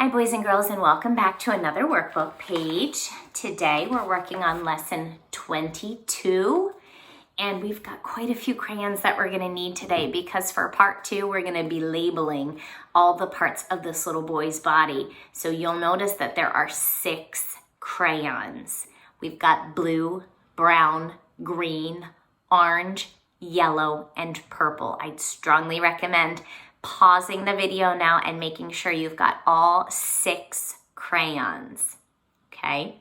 Hi boys and girls, and welcome back to another workbook page. Today we're working on lesson 22 and we've got quite a few crayons that we're going to need today because for part 2 we're going to be labeling all the parts of this little boy's body. So you'll notice that there are 6 crayons. We've got blue, brown, green, orange, yellow, and purple. I'd strongly recommend pausing the video now and making sure you've got all 6 crayons, okay?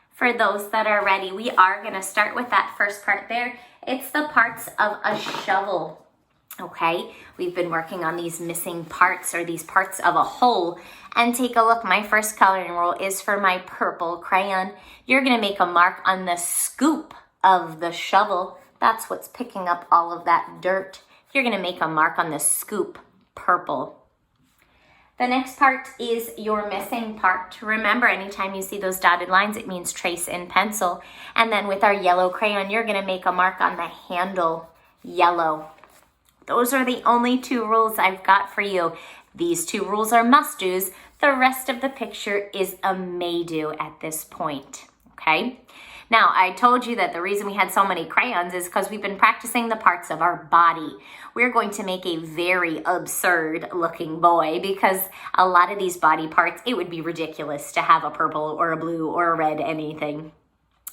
For those that are ready, we are gonna start with that first part there. It's the parts of a shovel, okay? We've been working on these missing parts or these parts of a hole. And take a look, my first coloring rule is for my purple crayon. You're gonna make a mark on the scoop of the shovel. That's what's picking up all of that dirt. You're gonna make a mark on the scoop, purple. The next part is your missing part. Remember, anytime you see those dotted lines, it means trace in pencil. And then with our yellow crayon, you're gonna make a mark on the handle, yellow. Those are the only 2 rules I've got for you. These 2 rules are must-dos. The rest of the picture is a may-do at this point, okay? Now, I told you that the reason we had so many crayons is because we've been practicing the parts of our body. We're going to make a very absurd looking boy because a lot of these body parts, it would be ridiculous to have a purple or a blue or a red anything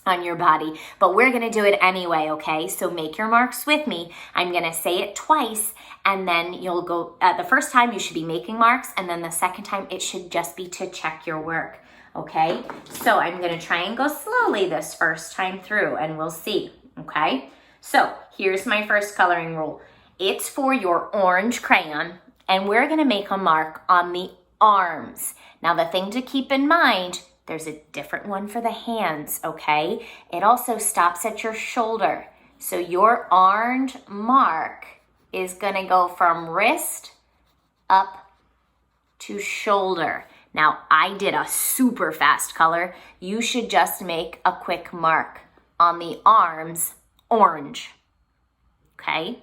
on your body, but we're gonna do it anyway, okay? So make your marks with me. I'm gonna say it twice and then you'll go, the first time you should be making marks and then the second time it should just be to check your work. Okay, so I'm gonna try and go slowly this first time through and we'll see, okay? So here's my first coloring rule. It's for your orange crayon and we're gonna make a mark on the arms. Now the thing to keep in mind, there's a different one for the hands, okay? It also stops at your shoulder. So your orange mark is gonna go from wrist up to shoulder. Now, I did a super fast color. You should just make a quick mark on the arms, orange, okay?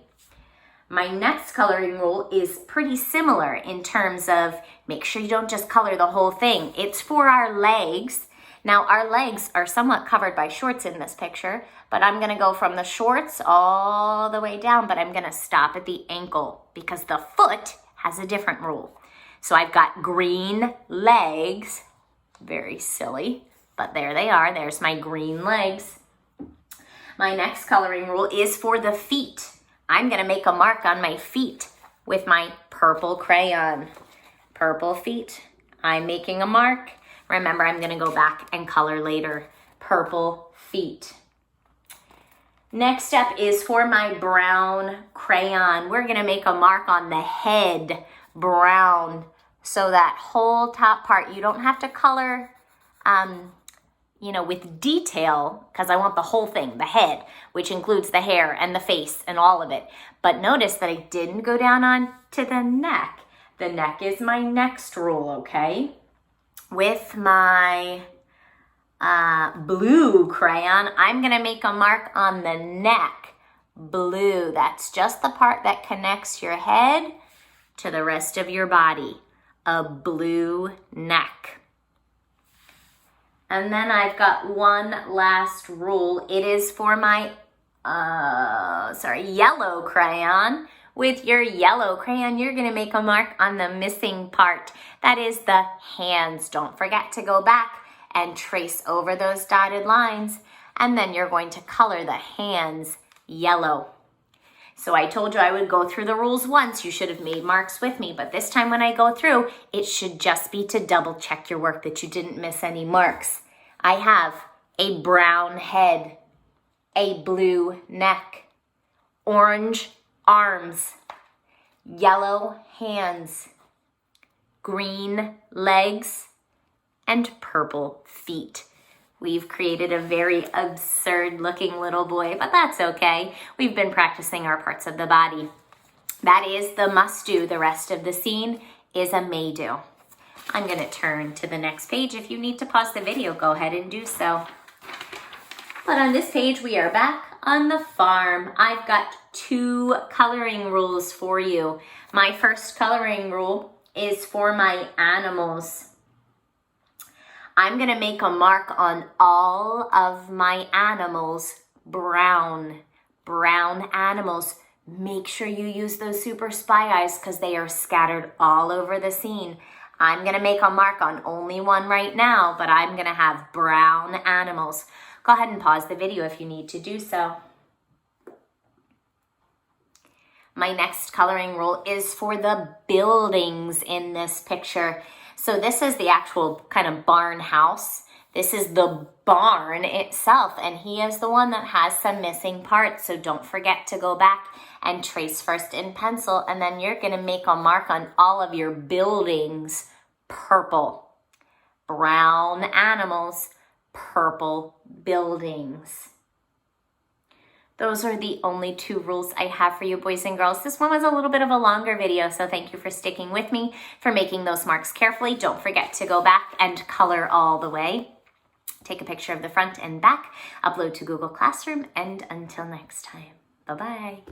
My next coloring rule is pretty similar in terms of make sure you don't just color the whole thing. It's for our legs. Now, our legs are somewhat covered by shorts in this picture, but I'm gonna go from the shorts all the way down, but I'm gonna stop at the ankle because the foot has a different rule. So I've got green legs, very silly, but there they are. There's my green legs. My next coloring rule is for the feet. I'm gonna make a mark on my feet with my purple crayon. Purple feet, I'm making a mark. Remember, I'm gonna go back and color later. Purple feet. Next up is for my brown crayon. We're gonna make a mark on the head, brown. So that whole top part, you don't have to color, with detail, because I want the whole thing, the head, which includes the hair and the face and all of it. But notice that I didn't go down on to the neck. The neck is my next rule, okay? With my blue crayon, I'm gonna make a mark on the neck, blue. That's just the part that connects your head to the rest of your body, a blue neck. And then I've got one last rule. It is for my, yellow crayon. With your yellow crayon, you're gonna make a mark on the missing part. That is the hands. Don't forget to go back and trace over those dotted lines. And then you're going to color the hands yellow. So I told you I would go through the rules once. You should have made marks with me, but this time when I go through, it should just be to double check your work that you didn't miss any marks. I have a brown head, a blue neck, orange arms, yellow hands, green legs, and purple feet. We've created a very absurd looking little boy, but that's okay. We've been practicing our parts of the body. That is the must do. The rest of the scene is a may do. I'm gonna turn to the next page. If you need to pause the video, go ahead and do so. But on this page, we are back on the farm. I've got 2 coloring rules for you. My first coloring rule is for my animals. I'm gonna make a mark on all of my animals, brown animals. Make sure you use those super spy eyes because they are scattered all over the scene. I'm gonna make a mark on only one right now, but I'm gonna have brown animals. Go ahead and pause the video if you need to do so. My next coloring rule is for the buildings in this picture. So this is the actual kind of barn house. This is the barn itself, and he is the one that has some missing parts. So don't forget to go back and trace first in pencil, and then you're gonna make a mark on all of your buildings. Purple, brown animals, purple buildings. Those are the only 2 rules I have for you, boys and girls. This one was a little bit of a longer video, so thank you for sticking with me, for making those marks carefully. Don't forget to go back and color all the way. Take a picture of the front and back, upload to Google Classroom, and until next time, bye-bye.